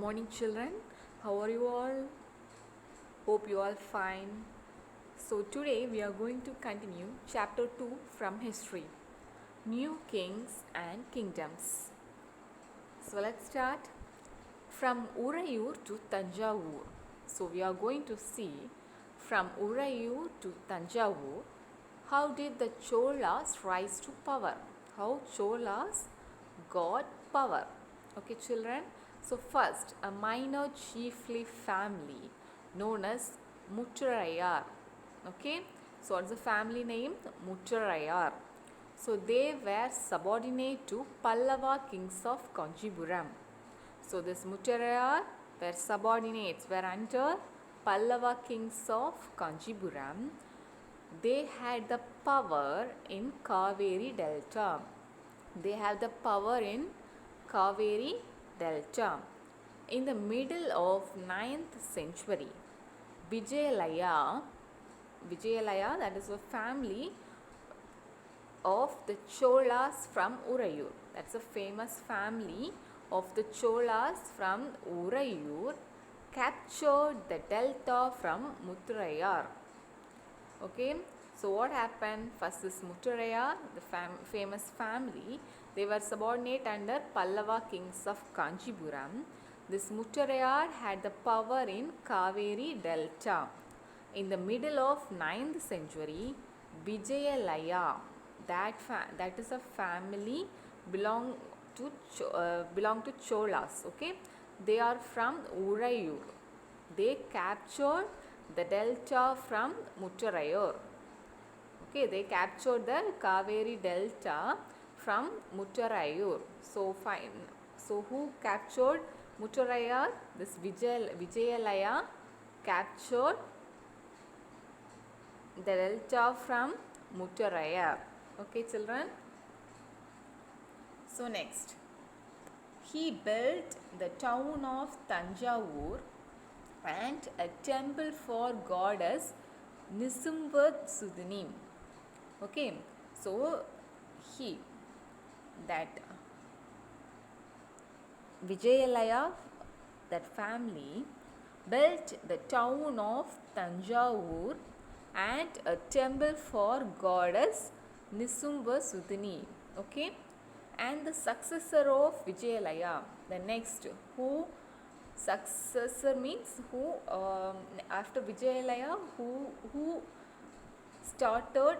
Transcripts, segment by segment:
morning, children. How are you all? Hope you all fine. So today we are going to continue chapter 2 from history, new kings and kingdoms. So let's start from Urayur to Tanjavur. So we are going to see from Urayur to Tanjavur, how did the Cholas rise to power? How Cholas got power? Okay, children. So first, a minor chiefly family known as Muttarayar. Okay, so what's the family name? Muttarayar. So they were subordinate to Pallava kings of Kanchipuram. So this Muttarayar were subordinates, were under Pallava kings of Kanchipuram. They had the power in Kaveri Delta. They have the power in Kaveri Delta. In the middle of 9th century, Vijayalaya, that is a family of the Cholas from Urayur. That's a famous family of the Cholas from Urayur, captured the delta from Muttarayar. Okay, so what happened? First, this Muttarayar, the famous family, they were subordinate under Pallava kings of Kanchipuram. This Muttarayar had the power in Kaveri Delta. In the middle of 9th century, Vijayalaya, that is a family belong to Cholas. Okay, they are from Urayur. They captured the delta from Muttarayar. Okay, they captured the Kaveri Delta from Muttarayur. So fine. So who captured Muttarayar? This Vijayalaya captured the delta from Muttarayar. Okay, children. So next, he built the town of Tanjavur and a temple for goddess Nisumbadsudini. Okay, so that Vijayalaya, that family, built the town of Tanjavur and a temple for goddess Nisumbadsudini. Okay, and the successor of Vijayalaya, the next, who successor means who after Vijayalaya, who started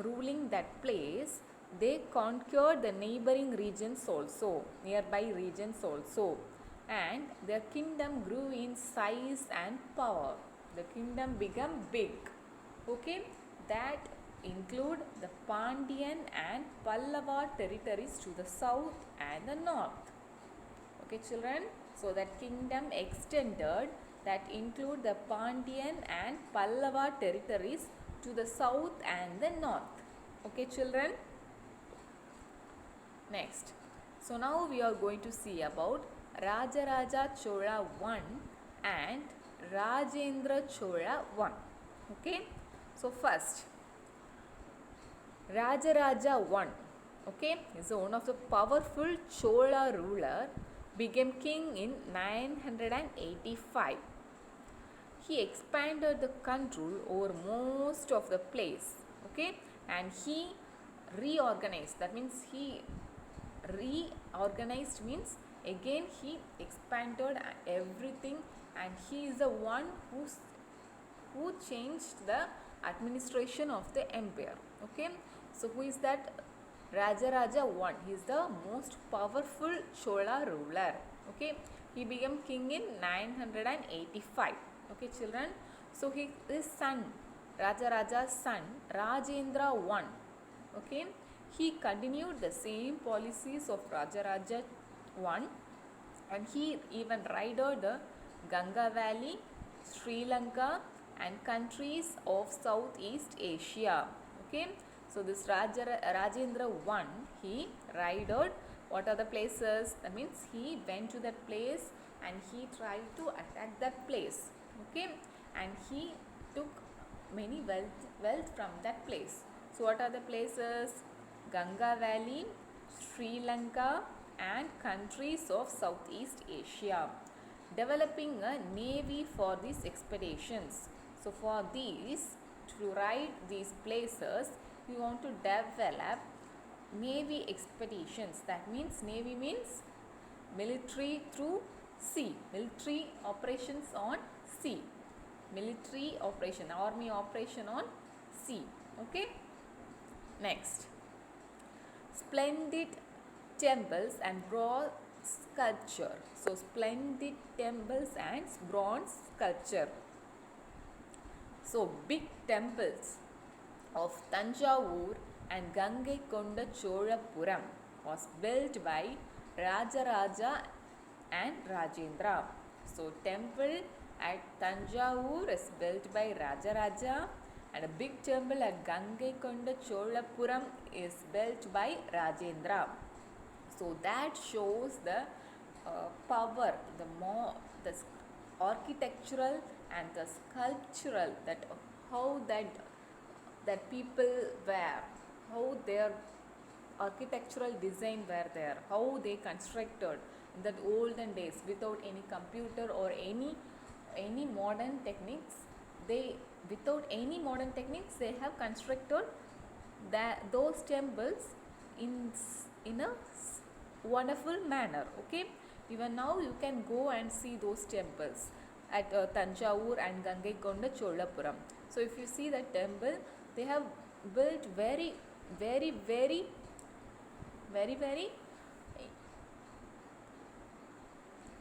ruling that place, they conquered the neighboring regions also, nearby regions also, and their kingdom grew in size and power. The kingdom became big. Okay, that include the Pandyan and Pallava territories to the south and the north. Okay, children, so that kingdom extended, that include the Pandyan and Pallava territories to the south and the north. Okay, children. Next, so now we are going to see about Rajaraja Chola I and Rajendra Chola I. Okay, so first, Rajaraja I, okay, is one of the powerful Chola ruler, became king in 985. He expanded the control over most of the place. Okay, and he reorganized. That means he reorganized means again he expanded everything, and he is the one who changed the administration of the empire. Okay, so who is that? Rajaraja I. He is the most powerful Chola ruler. Okay, he became king in 985. Okay, children. So his son, Rajaraja's son, Rajendra I. Okay, he continued the same policies of Rajaraja I, and he even raided the Ganga Valley, Sri Lanka, and countries of Southeast Asia. Okay, so this Rajendra I, he raided what are the places? That means he went to that place and he tried to attack that place. Okay, and he took many wealth from that place. So what are the places? Ganga Valley, Sri Lanka, and countries of Southeast Asia. developing a navy for these expeditions. So for these, to ride these places, we want to develop navy expeditions. That means navy means military through sea, military operations on sea, military operation, army operation on sea. Okay. Next, splendid temples and bronze sculpture. So splendid temples and bronze sculpture. So big temples of Tanjavur and Gangaikonda Cholapuram was built by Rajaraja and Rajendra. So temple at Tanjavur is built by Rajaraja, and a big temple at Gangaikonda Cholapuram is built by Rajendra. So that shows the power, the architectural and the sculptural, that how that people were, how their architectural design were there, how they constructed in that olden days without any computer or any modern techniques. They without any modern techniques they have constructed those temples in a wonderful manner. Okay, even now you can go and see those temples at Tanjavur and Gangaikonda Cholapuram. So if you see that temple, they have built very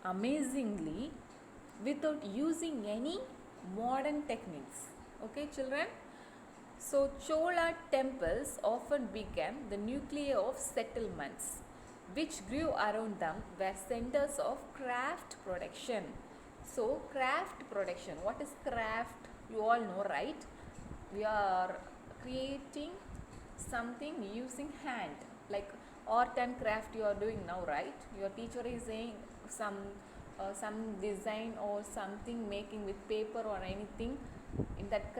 amazingly without using any modern techniques. Okay, children. So Chola temples often became the nuclei of settlements which grew around them were centers of craft production. So craft production, what is craft? You all know, right? We are creating something using hand, like art and craft you are doing now, right? Your teacher is saying some design or something making with paper or anything in that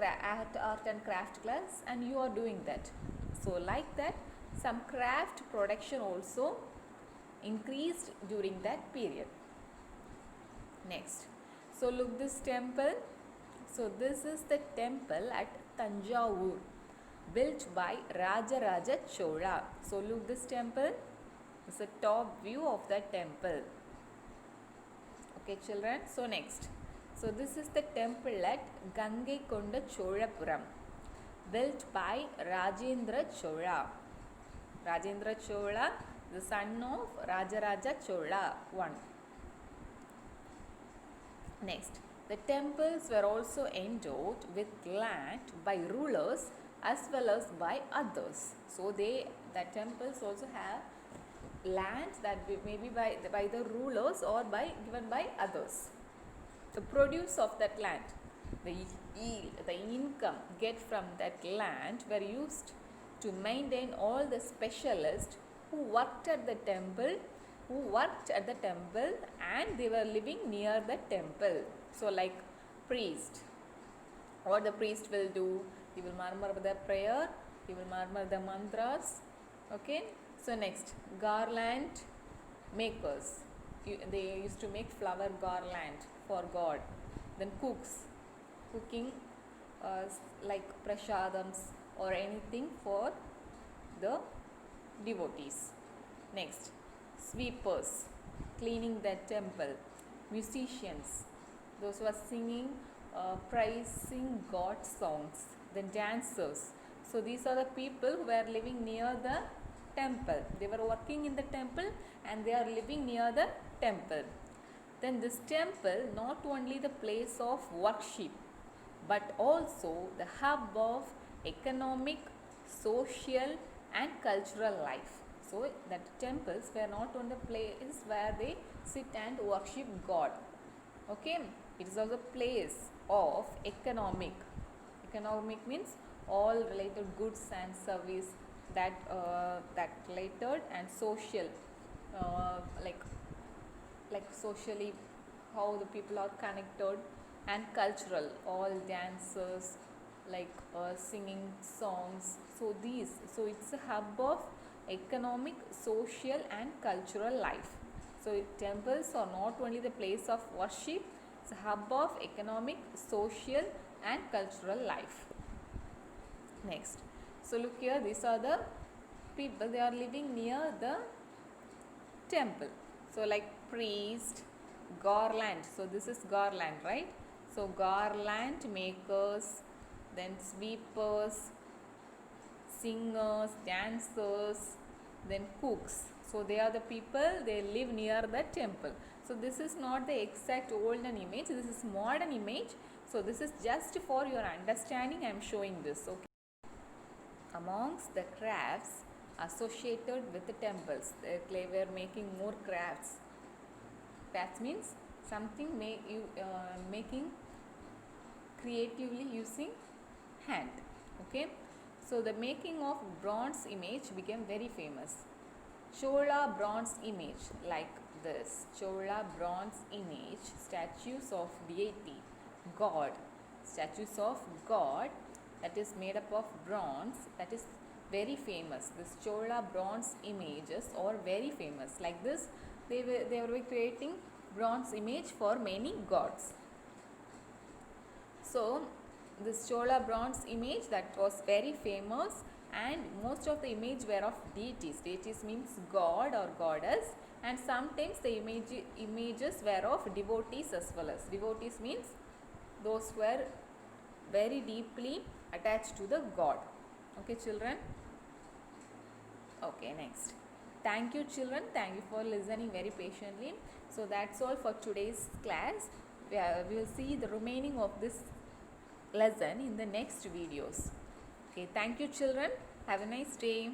art and craft class, and you are doing that. So like that, some craft production also increased during that period. Next, so look this temple. So this is the temple at Tanjavur, built by Rajaraja Chola. So look this temple. This is a top view of that temple. Okay, children. So next, so this is the temple at Gangaikonda Cholapuram, built by Rajendra Chola. Rajendra Chola, the son of Rajaraja Chola I. Next, the temples were also endowed with land by rulers as well as by others. So the temples also have land that may be by the rulers or given by others. The produce of that land, the yield, the income get from that land were used to maintain all the specialists who worked at the temple, and they were living near the temple. So like priest, what the priest will do, he will murmur the prayer, he will murmur the mantras. Okay, so next, garland makers, they used to make flower garland for God. Then cooking like prasadams or anything for the devotees. Next, sweepers, cleaning the temple. Musicians, those who are singing praising God songs. Then dancers. So these are the people who were living near the temple. They were working in the temple and they are living near the temple. Then this temple, not only the place of worship, but also the hub of economic, social and cultural life. So that temples were not only the place where they sit and worship God. Okay, it is also a place of economic. Economic means all related goods and service that related, and social, like socially how the people are connected, and cultural, all dances, like singing songs. So it's a hub of economic, social and cultural life. So temples are not only the place of worship, it's a hub of economic, social and cultural life. Next, so look here, these are the people, they are living near the temple. So like priest, garland, so this is garland, right? So garland makers, then sweepers, singers, dancers, then cooks. So they are the people, they live near the temple. So this is not the exact olden image, this is modern image. So this is just for your understanding, I am showing this. Okay. Amongst the crafts associated with the temples, they were making more crafts. Crafts means something making creatively using hand. Okay. So the making of bronze image became very famous. Chola bronze image, like this. Chola bronze image, statues of deity, god, statues of god, that is made up of bronze, that is very famous. This Chola bronze images are very famous. Like this, they were creating bronze image for many gods. So this Chola bronze image, that was very famous, and most of the image were of deities. Deities means god or goddess, and sometimes the images were of devotees as well. As devotees means those who were very deeply attached to the god. Okay children. Okay, next. Thank you children, thank you for listening very patiently. So that's all for today's class. We will see the remaining of this lesson in the next videos. Okay, thank you children, have a nice day.